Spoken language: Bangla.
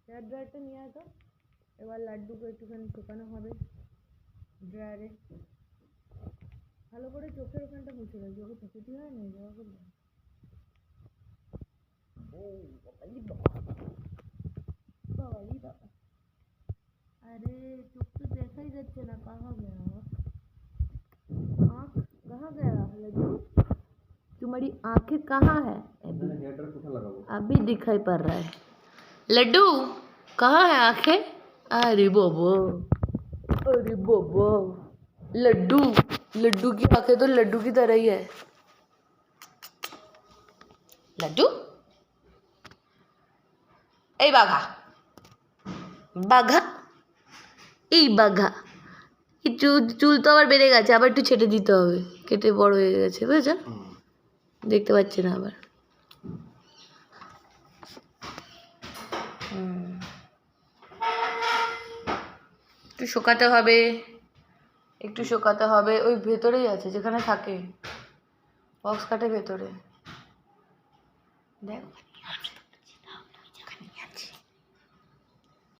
হেয়ার ড্রায়ারটা নিয়ে আসো। এবার লাড্ডুকে একটুখানি শুকানো হবে ড্রায়ারে। ভালো করে চোখের ওখানটা মুছে দাও, চোখে চুকুতি হয় না যাওয়া করবে। अरे चुप तो देखा ही जाच्छे ना, कहाँ गया आँख, कहाँ गया लड्डू? तुम्हारी आंखें कहाँ है? अभी दिखाई पड़ रहा है। लड्डू कहाँ है आंखें? अरे बोबो, अरे बोबो, लड्डू, लड्डू की आंखें तो लड्डू की तरह ही है। लड्डू ए बाघा, বাঘা, এই বাঘা, এই চুল তো আবার বেড়ে গেছে, আবার একটু ছেটে দিতে হবে, কেটে বড় হয়ে গেছে বুঝেছ, দেখতে পাচ্ছি না আবার। একটু শুকাতে হবে, একটু শুকাতে হবে। ওই ভেতরেই আছে যেখানে থাকে বক্স কাটে ভেতরে, দেখ